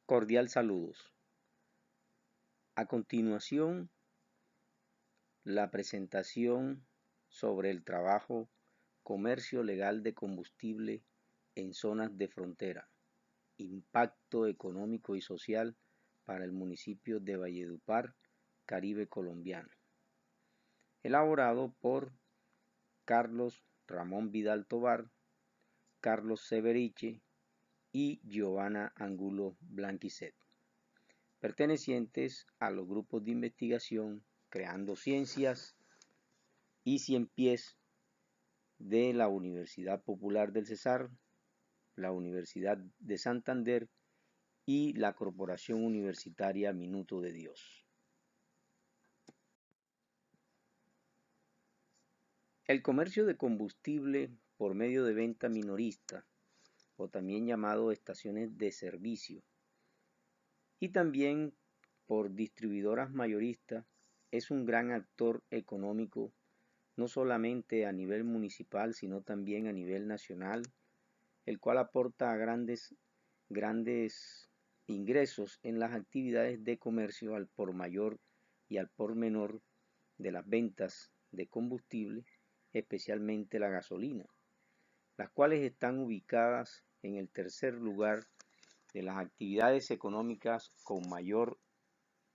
Cordial saludos. A continuación, la presentación sobre el trabajo comercio legal de combustible en zonas de frontera, impacto económico y social para el municipio de Valledupar, Caribe colombiano. Elaborado por Carlos Ramón Vidal Tobar, Carlos Severiche y Giovanna Angulo Blanquicet, pertenecientes a los grupos de investigación Creando Ciencias y Cien Pies de la Universidad Popular del Cesar, la Universidad de Santander y la Corporación Universitaria Minuto de Dios. El comercio de combustible por medio de venta minorista, o también llamado estaciones de servicio, y también por distribuidoras mayoristas, es un gran actor económico, no solamente a nivel municipal, sino también a nivel nacional, el cual aporta grandes ingresos en las actividades de comercio al por mayor y al por menor de las ventas de combustible, especialmente la gasolina, las cuales están ubicadas en el tercer lugar de las actividades económicas con mayor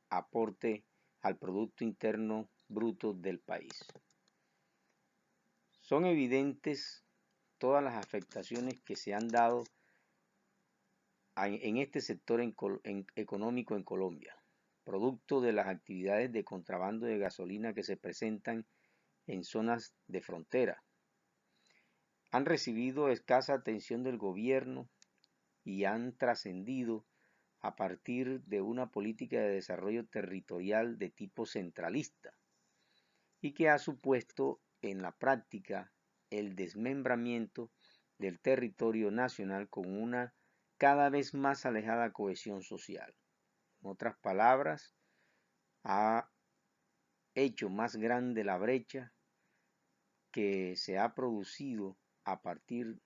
aporte al Producto Interno Bruto del país. Son evidentes todas las afectaciones que se han dado en este sector económico en Colombia, producto de las actividades de contrabando de gasolina que se presentan en zonas de frontera. Han recibido escasa atención del gobierno y han trascendido a partir de una política de desarrollo territorial de tipo centralista y que ha supuesto en la práctica el desmembramiento del territorio nacional con una cada vez más alejada cohesión social. En otras palabras, ha hecho más grande la brecha que se ha producido a partir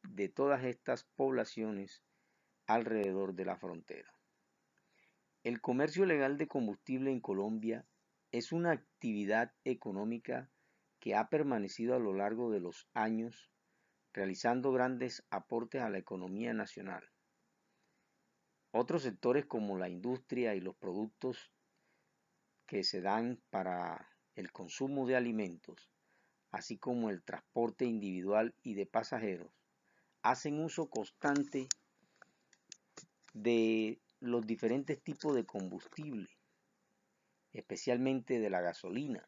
de todas estas poblaciones alrededor de la frontera. El comercio legal de combustible en Colombia es una actividad económica que ha permanecido a lo largo de los años realizando grandes aportes a la economía nacional. Otros sectores como la industria y los productos que se dan para el consumo de alimentos, así como el transporte individual y de pasajeros, hacen uso constante de los diferentes tipos de combustible, especialmente de la gasolina,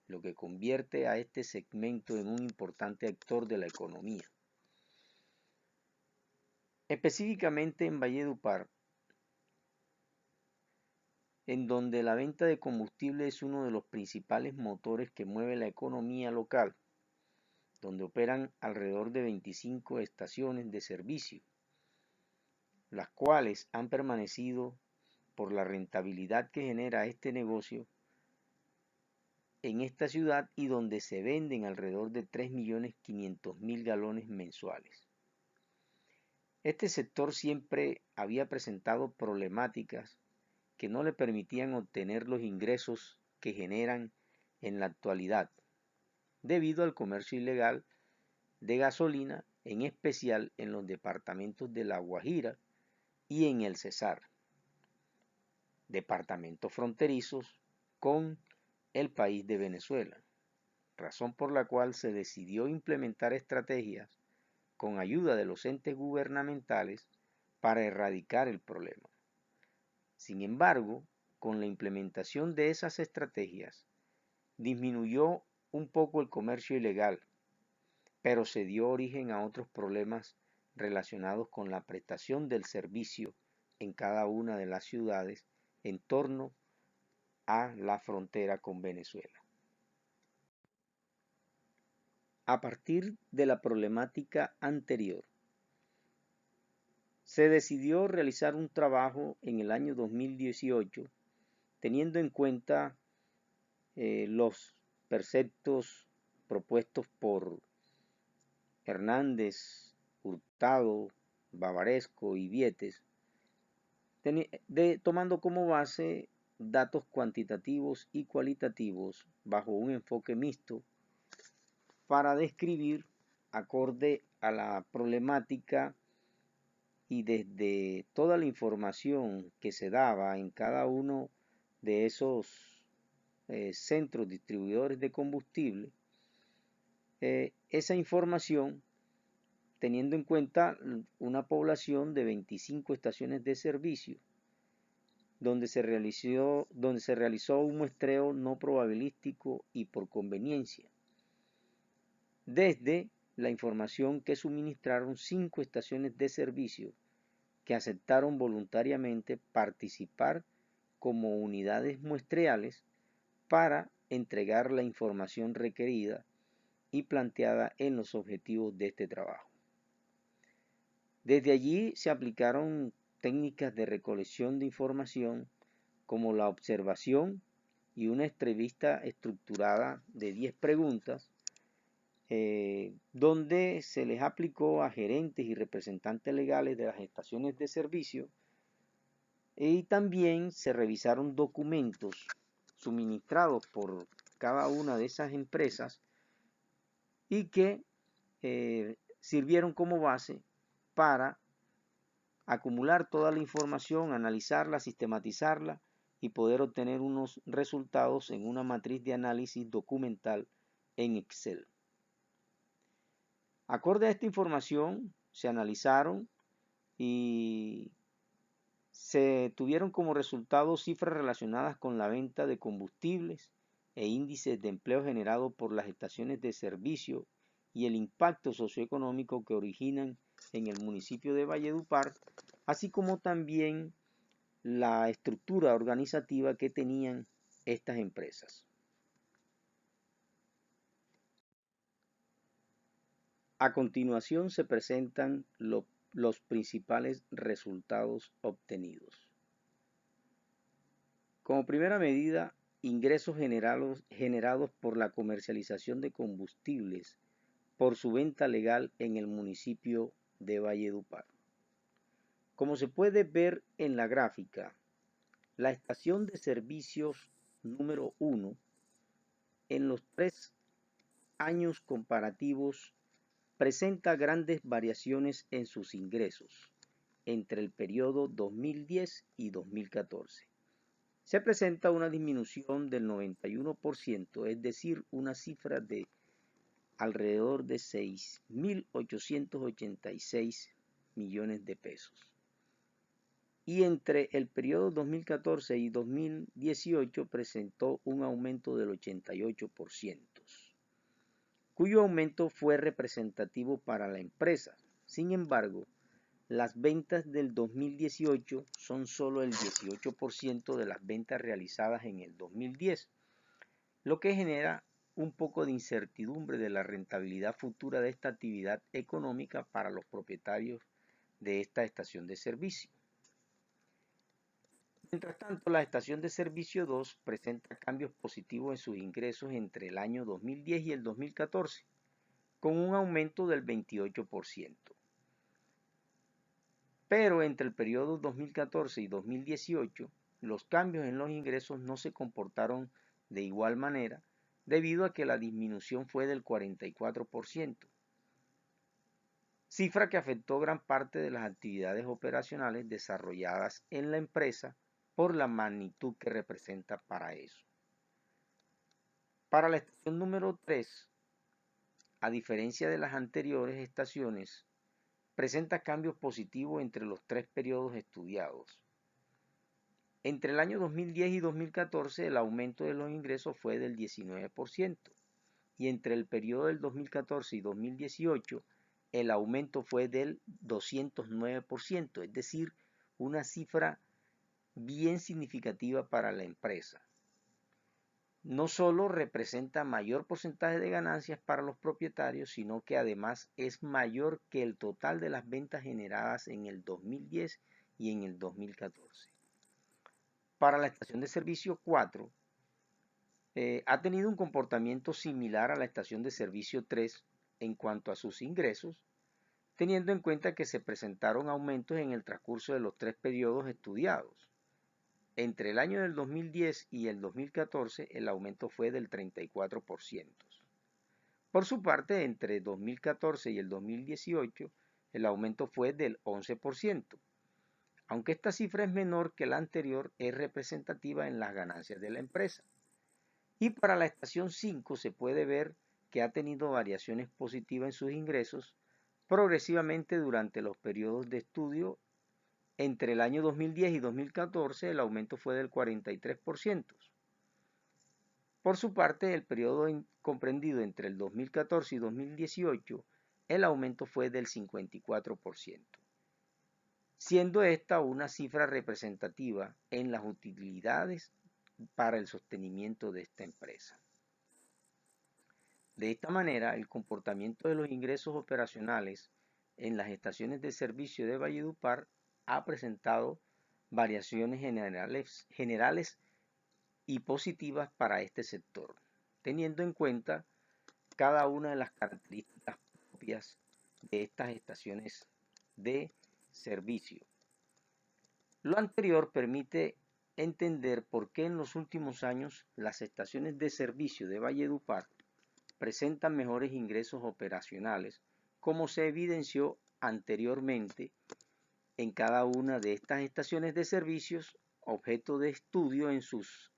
lo que convierte a este segmento en un importante actor de la economía. Específicamente en Valledupar, en donde la venta de combustible es uno de los principales motores que mueve la economía local, donde operan alrededor de 25 estaciones de servicio, las cuales han permanecido por la rentabilidad que genera este negocio en esta ciudad y donde se venden alrededor de 3.500.000 galones mensuales. Este sector siempre había presentado problemáticas que no le permitían obtener los ingresos que generan en la actualidad, debido al comercio ilegal de gasolina, en especial en los departamentos de La Guajira y en el Cesar, departamentos fronterizos con el país de Venezuela, razón por la cual se decidió implementar estrategias con ayuda de los entes gubernamentales para erradicar el problema. Sin embargo, con la implementación de esas estrategias, disminuyó un poco el comercio ilegal, pero se dio origen a otros problemas relacionados con la prestación del servicio en cada una de las ciudades en torno a la frontera con Venezuela. A partir de la problemática anterior, se decidió realizar un trabajo en el año 2018 teniendo en cuenta los preceptos propuestos por Hernández, Hurtado, Bavaresco y Vietes tomando como base datos cuantitativos y cualitativos bajo un enfoque mixto para describir acorde a la problemática y desde toda la información que se daba en cada uno de esos centros distribuidores de combustible, esa información teniendo en cuenta una población de 25 estaciones de servicio, donde se realizó un muestreo no probabilístico y por conveniencia, desde la información que suministraron 5 estaciones de servicio que aceptaron voluntariamente participar como unidades muestreales para entregar la información requerida y planteada en los objetivos de este trabajo. Desde allí se aplicaron técnicas de recolección de información como la observación y una entrevista estructurada de 10 preguntas, donde se les aplicó a gerentes y representantes legales de las estaciones de servicio, y también se revisaron documentos suministrados por cada una de esas empresas y que sirvieron como base para acumular toda la información, analizarla, sistematizarla y poder obtener unos resultados en una matriz de análisis documental en Excel. Acorde a esta información, se analizaron y se tuvieron como resultado cifras relacionadas con la venta de combustibles e índices de empleo generado por las estaciones de servicio y el impacto socioeconómico que originan en el municipio de Valledupar, así como también la estructura organizativa que tenían estas empresas. A continuación se presentan los principales resultados obtenidos. Como primera medida, ingresos generados por la comercialización de combustibles por su venta legal en el municipio de Valledupar. Como se puede ver en la gráfica, la estación de servicios número 1 en los 3 años comparativos presenta grandes variaciones en sus ingresos entre el periodo 2010 y 2014. Se presenta una disminución del 91%, es decir, una cifra de alrededor de 6.886 millones de pesos. Y entre el periodo 2014 y 2018 presentó un aumento del 88%, cuyo aumento fue representativo para la empresa. Sin embargo, las ventas del 2018 son solo el 18% de las ventas realizadas en el 2010, lo que genera un poco de incertidumbre de la rentabilidad futura de esta actividad económica para los propietarios de esta estación de servicio. Mientras tanto, la estación de servicio 2 presenta cambios positivos en sus ingresos entre el año 2010 y el 2014, con un aumento del 28%. Pero entre el periodo 2014 y 2018, los cambios en los ingresos no se comportaron de igual manera, debido a que la disminución fue del 44%, cifra que afectó gran parte de las actividades operacionales desarrolladas en la empresa por la magnitud que representa para eso. Para la estación número 3, a diferencia de las anteriores estaciones, presenta cambios positivos entre los 3 periodos estudiados. Entre el año 2010 y 2014 el aumento de los ingresos fue del 19% y entre el periodo del 2014 y 2018 el aumento fue del 209%, es decir, una cifra bien significativa para la empresa. No solo representa mayor porcentaje de ganancias para los propietarios, sino que además es mayor que el total de las ventas generadas en el 2010 y en el 2014. Para la estación de servicio 4, ha tenido un comportamiento similar a la estación de servicio 3 en cuanto a sus ingresos, teniendo en cuenta que se presentaron aumentos en el transcurso de los 3 periodos estudiados. Entre el año del 2010 y el 2014 el aumento fue del 34%. Por su parte, entre 2014 y el 2018 el aumento fue del 11%. Aunque esta cifra es menor que la anterior, es representativa en las ganancias de la empresa. Y para la estación 5 se puede ver que ha tenido variaciones positivas en sus ingresos progresivamente durante los periodos de estudio. Entre el año 2010 y 2014 el aumento fue del 43%. Por su parte, el periodo comprendido entre el 2014 y 2018 el aumento fue del 54%, siendo esta una cifra representativa en las utilidades para el sostenimiento de esta empresa. De esta manera, el comportamiento de los ingresos operacionales en las estaciones de servicio de Valledupar ha presentado variaciones generales y positivas para este sector, teniendo en cuenta cada una de las características propias de estas estaciones de servicio. Lo anterior permite entender por qué en los últimos años las estaciones de servicio de Valledupar presentan mejores ingresos operacionales, como se evidenció anteriormente en cada una de estas estaciones de servicios, objeto de estudio en sus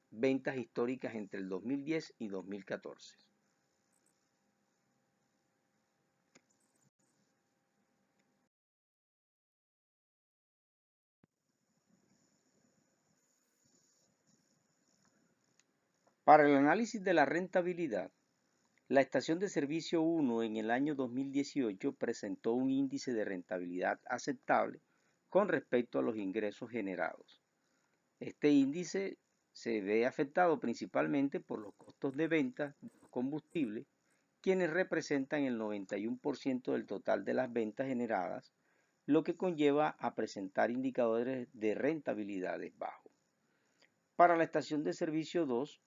ventas históricas entre el 2010 y 2014. Para el análisis de la rentabilidad, la estación de servicio 1 en el año 2018 presentó un índice de rentabilidad aceptable con respecto a los ingresos generados. Este índice se ve afectado principalmente por los costos de venta de los combustibles, quienes representan el 91% del total de las ventas generadas, lo que conlleva a presentar indicadores de rentabilidades bajos. Para la estación de servicio 2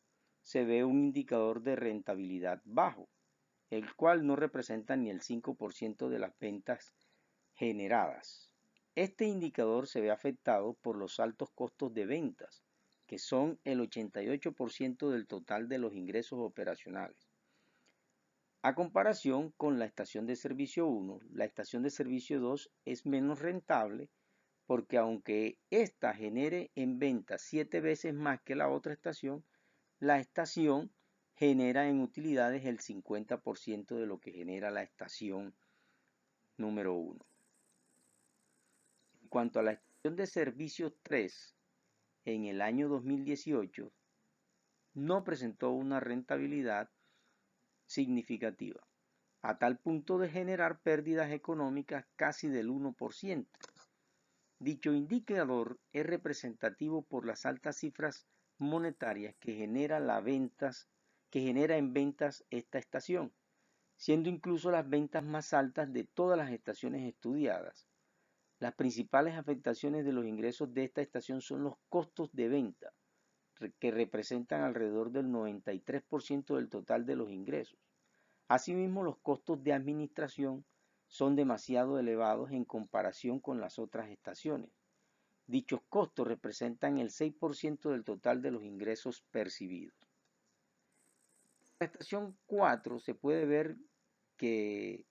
se ve un indicador de rentabilidad bajo, el cual no representa ni el 5% de las ventas generadas. Este indicador se ve afectado por los altos costos de ventas, que son el 88% del total de los ingresos operacionales. A comparación con la estación de servicio 1, la estación de servicio 2 es menos rentable porque aunque ésta genere en ventas 7 veces más que la otra estación, la estación genera en utilidades el 50% de lo que genera la estación número 1. En cuanto a la estación de servicio 3, en el año 2018 no presentó una rentabilidad significativa, a tal punto de generar pérdidas económicas casi del 1%. Dicho indicador es representativo por las altas cifras monetarias que genera en ventas esta estación, siendo incluso las ventas más altas de todas las estaciones estudiadas. Las principales afectaciones de los ingresos de esta estación son los costos de venta, que representan alrededor del 93% del total de los ingresos. Asimismo, los costos de administración son demasiado elevados en comparación con las otras estaciones. Dichos costos representan el 6% del total de los ingresos percibidos. En la estación 4 se puede ver que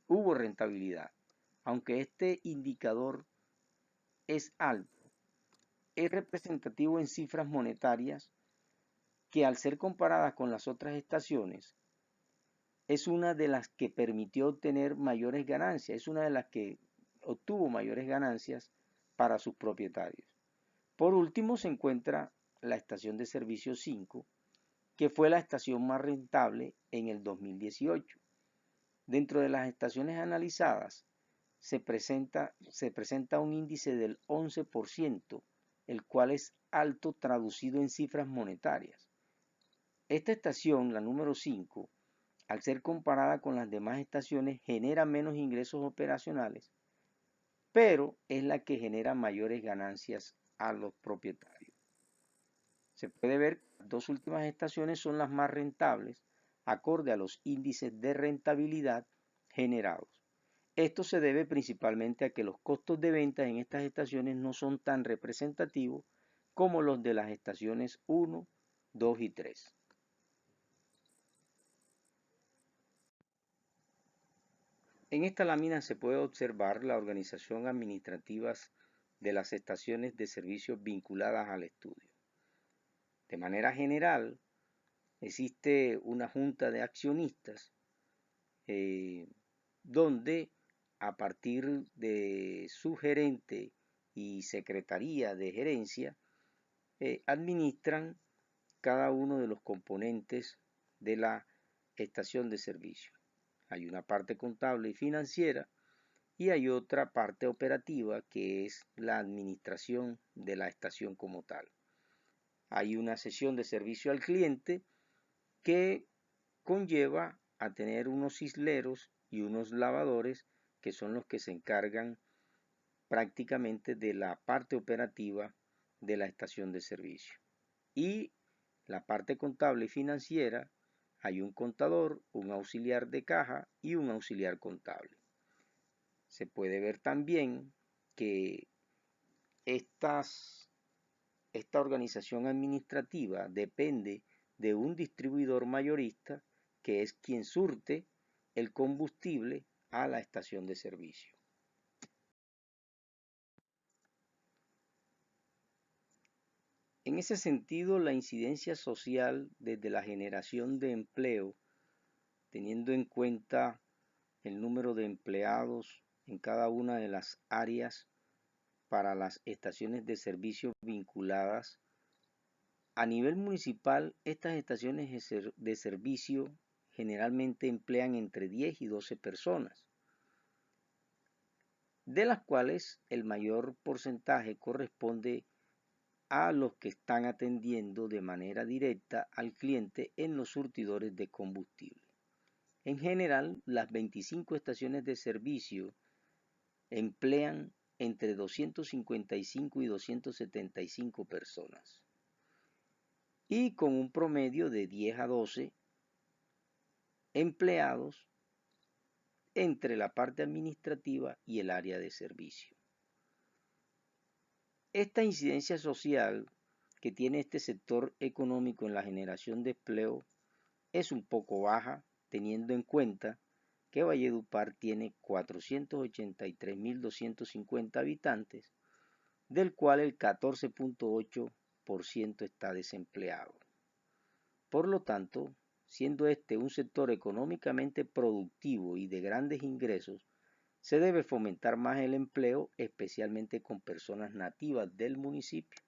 hubo rentabilidad, aunque este indicador es alto. Es representativo en cifras monetarias que, al ser comparadas con las otras estaciones, es una de las que permitió obtener mayores ganancias, es una de las que obtuvo mayores ganancias para sus propietarios. Por último se encuentra la estación de servicio 5, que fue la estación más rentable en el 2018. Dentro de las estaciones analizadas se presenta un índice del 11%, el cual es alto traducido en cifras monetarias. Esta estación, la número 5, al ser comparada con las demás estaciones, genera menos ingresos operacionales, pero es la que genera mayores ganancias a los propietarios. Se puede ver que las dos últimas estaciones son las más rentables, acorde a los índices de rentabilidad generados. Esto se debe principalmente a que los costos de venta en estas estaciones no son tan representativos como los de las estaciones 1, 2 y 3. En esta lámina se puede observar la organización administrativa de las estaciones de servicio vinculadas al estudio. De manera general, existe una junta de accionistas donde a partir de su gerente y secretaría de gerencia administran cada uno de los componentes de la estación de servicio. Hay una parte contable y financiera y hay otra parte operativa que es la administración de la estación como tal. Hay una sesión de servicio al cliente que conlleva a tener unos isleros y unos lavadores que son los que se encargan prácticamente de la parte operativa de la estación de servicio. Y la parte contable y financiera, hay un contador, un auxiliar de caja y un auxiliar contable. Se puede ver también que esta organización administrativa depende de un distribuidor mayorista que es quien surte el combustible a la estación de servicio. En ese sentido, la incidencia social desde la generación de empleo, teniendo en cuenta el número de empleados en cada una de las áreas para las estaciones de servicio vinculadas, a nivel municipal, estas estaciones de servicio generalmente emplean entre 10 y 12 personas, de las cuales el mayor porcentaje corresponde a los que están atendiendo de manera directa al cliente en los surtidores de combustible. En general, las 25 estaciones de servicio emplean entre 255 y 275 personas y con un promedio de 10 a 12 empleados entre la parte administrativa y el área de servicio. Esta incidencia social que tiene este sector económico en la generación de empleo es un poco baja, teniendo en cuenta que Valledupar tiene 483.250 habitantes, del cual el 14.8% está desempleado. Por lo tanto, siendo este un sector económicamente productivo y de grandes ingresos, se debe fomentar más el empleo, especialmente con personas nativas del municipio.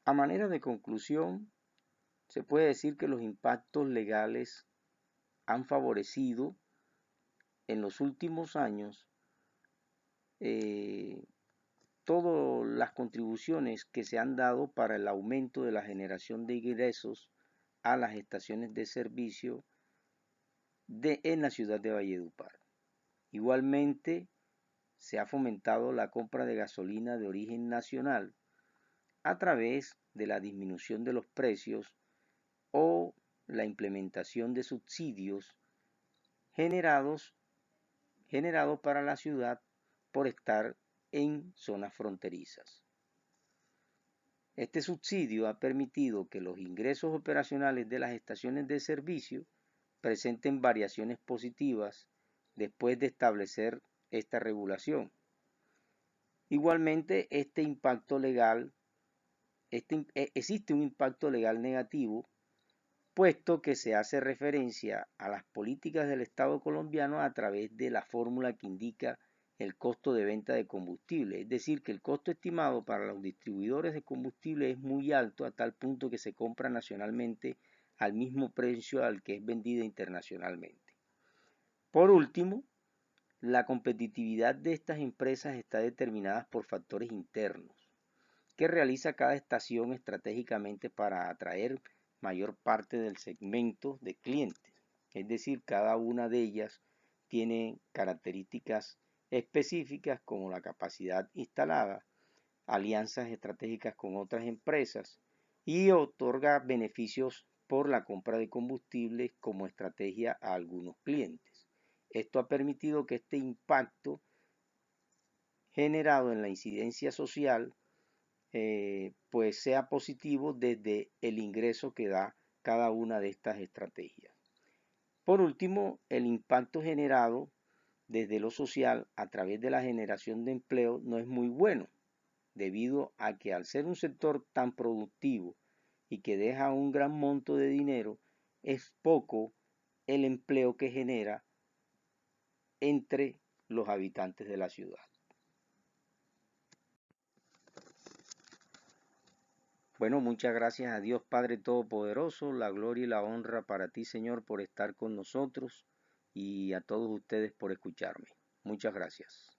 A manera de conclusión, se puede decir que los impactos legales han favorecido en los últimos años todas las contribuciones que se han dado para el aumento de la generación de ingresos a las estaciones de servicio en la ciudad de Valledupar. Igualmente, se ha fomentado la compra de gasolina de origen nacional a través de la disminución de los precios o la implementación de subsidios generados para la ciudad por estar en zonas fronterizas. Este subsidio ha permitido que los ingresos operacionales de las estaciones de servicio presenten variaciones positivas después de establecer esta regulación. Igualmente, existe un impacto legal negativo, puesto que se hace referencia a las políticas del Estado colombiano a través de la fórmula que indica el costo de venta de combustible, es decir, que el costo estimado para los distribuidores de combustible es muy alto a tal punto que se compra nacionalmente al mismo precio al que es vendida internacionalmente. Por último, la competitividad de estas empresas está determinada por factores internos que realiza cada estación estratégicamente para atraer mayor parte del segmento de clientes. Es decir, cada una de ellas tiene características específicas como la capacidad instalada, alianzas estratégicas con otras empresas y otorga beneficios por la compra de combustibles como estrategia a algunos clientes. Esto ha permitido que este impacto generado en la incidencia social pues sea positivo desde el ingreso que da cada una de estas estrategias. Por último, el impacto generado desde lo social a través de la generación de empleo no es muy bueno, debido a que al ser un sector tan productivo y que deja un gran monto de dinero, es poco el empleo que genera entre los habitantes de la ciudad. Bueno, muchas gracias a Dios Padre Todopoderoso, la gloria y la honra para ti, Señor, por estar con nosotros y a todos ustedes por escucharme. Muchas gracias.